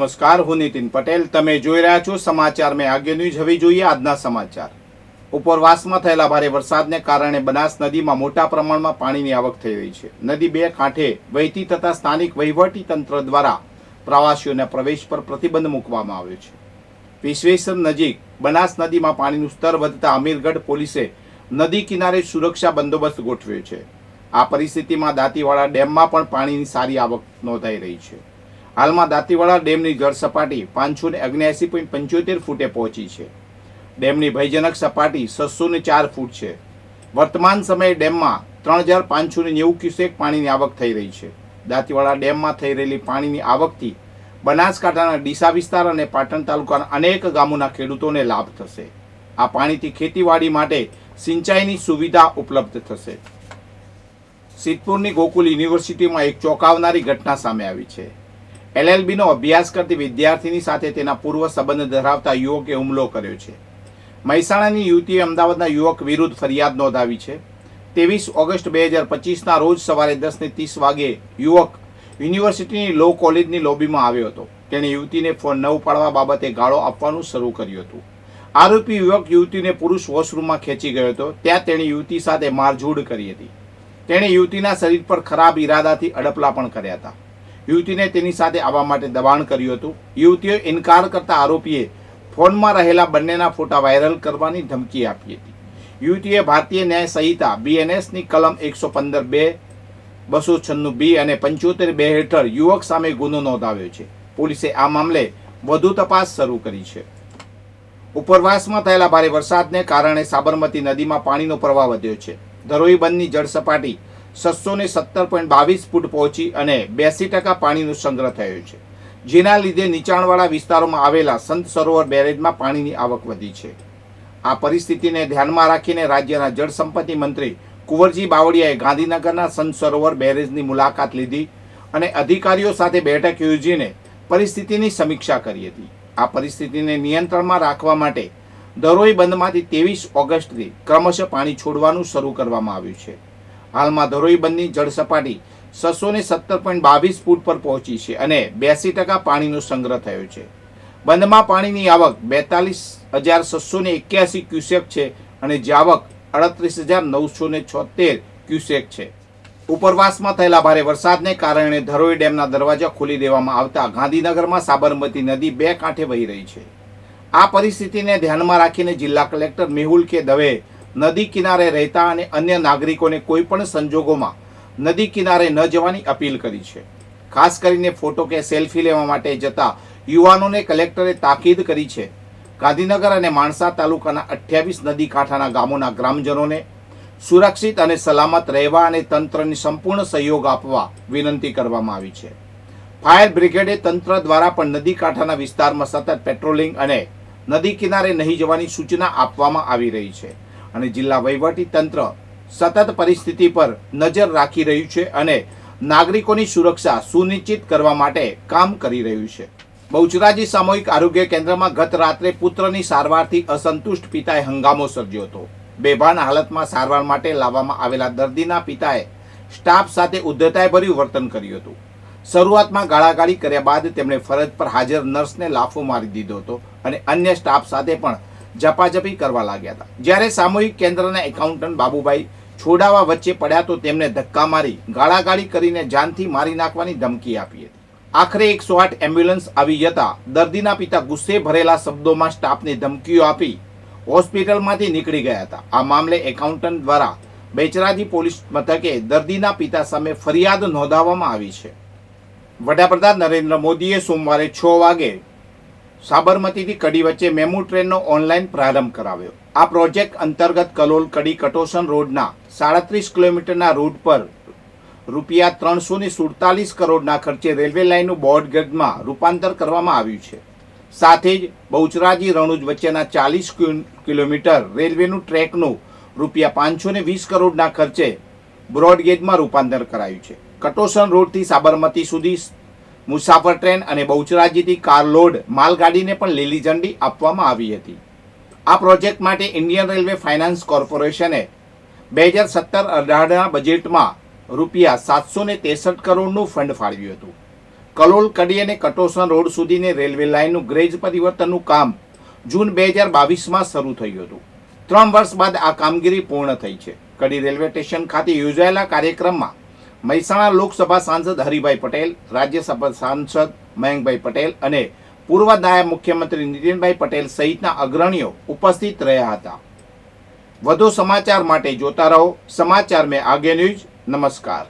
નમસ્કાર, હું નીતિન પટેલ. તમે જોઈ રહ્યા છો સમાચાર મેં આગે ન્યૂઝ. હવે જોઈએ આજના સમાચાર. ઉપરવાસમાં થયેલા ભારે વરસાદને કારણે બનાસ નદીમાં મોટા પ્રમાણમાં પાણીની આવક થઈ રહી છે. નદી બે કાંઠે વહેતી થતા સ્થાનિક વહીવટી તંત્ર દ્વારા પ્રવાસીઓના પ્રવેશ પર પ્રતિબંધ મૂકવામાં આવ્યો છે. વિશ્વેશ્વર નજીક બનાસ નદીમાં પાણીનું સ્તર વધતા અમીરગઢ પોલીસે નદી કિનારે સુરક્ષા બંદોબસ્ત ગોઠવ્યો છે. આ પરિસ્થિતિમાં દાંતીવાડા ડેમમાં પણ પાણીની સારી આવક નોંધાઈ રહી છે. હાલમાં દાંતીવાડા ડેમની જળ સપાટી 579.75 ફૂટે પહોંચી છે. ડેમની ભયજનક સપાટી 604 ફૂટ છે. વર્તમાન સમયે ડેમમાં 3590 ક્યુસેક પાણીની આવક થઈ રહી છે. દાંતીવાડા ડેમમાં થઈ રહેલી પાણીની આવકથી બનાસકાંઠાના ડીસા વિસ્તાર અને પાટણ તાલુકાના અનેક ગામોના ખેડૂતોને લાભ થશે. આ પાણીથી ખેતીવાડી માટે સિંચાઈની સુવિધા ઉપલબ્ધ થશે. સિદ્ધપુરની ગોકુલ યુનિવર્સિટીમાં એક ચોંકાવનારી ઘટના સામે આવી છે. LLBનો અભ્યાસ કરતી વિદ્યાર્થીની સાથે તેના પૂર્વ સંબંધ ધરાવતા યુવકે હુમલો કર્યો છે. મહેસાણાની યુવતીએ અમદાવાદના યુવક વિરુદ્ધ ફરિયાદ નોંધાવી છે. 23 ઓગસ્ટ 2025ના રોજ સવારે 10:30 વાગે યુવક યુનિવર્સિટીની લો કોલેજની લોબીમાં આવ્યો હતો. તેણે યુવતીને ફોન ન ઉપાડવા બાબતે ગાળો આપવાનું શરૂ કર્યું હતું. આરોપી યુવક યુવતીને પુરુષ વોશરૂમમાં ખેંચી ગયો હતો. ત્યાં તેણે યુવતી સાથે મારઝૂડ કરી હતી. તેણે યુવતીના શરીર પર ખરાબ ઈરાદાથી અડપલા પણ કર્યા હતા. યુવતીને તેની સાથે આવવા માટે દબાણ કર્યું હતું. યુવતીએ ઇનકાર કરતા આરોપીએ ફોનમાં રહેલા બંનેના ફોટા વાયરલ કરવાની ધમકી આપી હતી. યુવતીએ ભારતીય ન્યાય સંહિતા BNSની કલમ 115(2), 296(b) અને 75(2) હેઠળ યુવક સામે ગુનો નોંધાવ્યો છે. પોલીસે આ મામલે વધુ તપાસ શરૂ કરી છે. ઉપરવાસમાં થયેલા ભારે વરસાદને કારણે સાબરમતી નદીમાં પાણીનો પ્રવાહ વધ્યો છે. ધરોઈ બંધની જળ સપાટી 617.22 ફૂટ પહોંચી અને 82% પાણીનો સંગ્રહ થયો છે, જેના લીધે નીચાણવાળા વિસ્તારોમાં આવેલા સંત સરોવર બેરેજમાં પાણીની આવક વધી છે. આ પરિસ્થિતિને ધ્યાનમાં રાખીને રાજ્યના જળસંપત્તિ મંત્રી કુંવરજી બાવળિયાએ ગાંધીનગરના સંત સરોવર બેરેજની મુલાકાત લીધી અને અધિકારીઓ સાથે બેઠક યોજીને પરિસ્થિતિની સમીક્ષા કરી હતી. આ પરિસ્થિતિને નિયંત્રણમાં રાખવા માટે ધરોઈ બંધમાંથી 23 ઓગસ્ટથી ક્રમશઃ પાણી છોડવાનું શરૂ કરવામાં આવ્યું છે. હાલમાં ધરોઈ બંધની જળ સપાટી 617.22 ફૂટ પર પહોંચી છે અને 82% પાણીનો સંગ્રહ થયો છે. બંધમાં પાણીની આવક 42,681 ક્યુસેક છે અને જાવક 38,976 ક્યુસેક છે. ઉપરવાસમાં થયેલા ભારે વરસાદને કારણે ધરોઈ ડેમના દરવાજા ખોલી દેવામાં આવતા ગાંધીનગરમાં સાબરમતી નદી બે કાંઠે વહી રહી છે. આ પરિસ્થિતિને ધ્યાનમાં રાખીને જિલ્લા કલેક્ટર મેહુલ કે દવે નદી કિનારે રહેતા અને અન્ય નાગરિકોને કોઈ પણ સંજોગોમાં નદી કિનારે ન જવાની અપીલ કરી છે. ખાસ કરીને ફોટો કે સેલ્ફી લેવા માટે જતા યુવાનોને કલેક્ટરે તાકીદ કરી છે. ગાંધીનગર અને માણસા તાલુકાના 28 નદી કાંઠાના ગામોના ગ્રામજનોને સુરક્ષિત અને સલામત રહેવા અને તંત્રની સંપૂર્ણ સહયોગ આપવા વિનંતી કરવામાં આવી છે. ફાયર બ્રિગેડે તંત્ર દ્વારા પણ નદી કાંઠાના વિસ્તારમાં સતત પેટ્રોલિંગ અને નદી કિનારે નહીં જવાની સૂચના આપવામાં આવી રહી છે અને જિલ્લા વહીવટી તંત્ર સતત પરિસ્થિતિ પર નજર રાખી રહ્યું છે અને નાગરિકોની સુરક્ષા સુનિશ્ચિત કરવા માટે કામ કરી રહ્યું છે. બહુચરાજી સામૂહિક આરોગ્ય કેન્દ્રમાં ગત રાત્રે પુત્રની સારવારથી અસંતુષ્ટ પિતાએ હંગામો સર્જ્યો હતો. બેભાન હાલતમાં સારવાર માટે લાવવામાં આવેલા દર્દીના પિતાએ સ્ટાફ સાથે ઉદ્ધતાઈભર્યું વર્તન કર્યું હતું. શરૂઆતમાં ગાળાગાળી કર્યા બાદ તેમણે ફરજ પર હાજર નર્સને લાફો મારી દીધો હતો અને અન્ય સ્ટાફ સાથે પણ ઝપાઝપી કરવા લાગ્યા હતા. જ્યારે સામૂહિક કેન્દ્રના એકાઉન્ટન્ટ બાબુભાઈ છોડાવા વચ્ચે પડ્યા તો તેમને ધક્કા મારી ગાળાગાળી કરીને જાનથી મારી નાખવાની ધમકી આપી હતી. આખરે 108 એમ્બ્યુલન્સ આવી જતા દર્દીના પિતા ગુસ્સે ભરેલા શબ્દોમાં સ્ટાફને ધમકીઓ આપી હોસ્પિટલમાંથી નીકળી ગયા હતા. આ મામલે એકાઉન્ટન્ટ દ્વારા બેચરાજી પોલીસ મથકે દર્દીના પિતા સામે ફરિયાદ નોંધાવવામાં આવી છે. વડાપ્રધાન નરેન્દ્ર મોદીએ સોમવારે 6 વાગે સાબરમતીથી કડી વચ્ચે મેમુ ટ્રેનનો ઓનલાઈન પ્રારંભ કરાવ્યો. આ પ્રોજેક્ટ અંતર્ગત કલોલ કડી કટોસન રોડના 37 કિલોમીટરના રૂટ પર ₹347 કરોડના ખર્ચે રેલવે લાઇનનું બ્રોડગેજમાં રૂપાંતર કરવામાં આવ્યું છે. સાથે જ બહુચરાજી રણુજ વચ્ચેના 40 કિલોમીટર રેલવેનું ટ્રેકનું ₹520 કરોડના ખર્ચે બ્રોડગેજમાં રૂપાંતર કરાયું છે. કટોસન રોડથી સાબરમતી સુધી મુસાફર ટ્રેન અને બહુચરાજીથી કારલોડ માલગાડીને પણ લીલી ઝંડી આપવામાં આવી હતી. આ પ્રોજેક્ટ માટે ઇન્ડિયન રેલવે ફાઇનાન્સ કોર્પોરેશને 2017-18ના બજેટમાં ₹763 કરોડનું ફંડ ફાળવ્યું હતું. કલોલ કડી અને કટોસણ રોડ સુધીની રેલવે લાઇનનું ગ્રેજ પરિવર્તનનું કામ જૂન 2022માં શરૂ થયું હતું. 3 વર્ષ બાદ આ કામગીરી પૂર્ણ થઈ છે. કડી રેલવે સ્ટેશન ખાતે યોજાયેલા કાર્યક્રમમાં મહેસાણા લોકસભા સાંસદ હરિભાઈ પટેલ, રાજ્યસભા સાંસદ મયંકભાઈ પટેલ અને પૂર્વ નાયબ મુખ્યમંત્રી નીતિનભાઈ પટેલ સહિતના અગ્રણીઓ ઉપસ્થિત રહ્યા હતા. વધુ સમાચાર માટે જોતા રહો સમાચાર મેં આગે ન્યૂઝ. નમસ્કાર.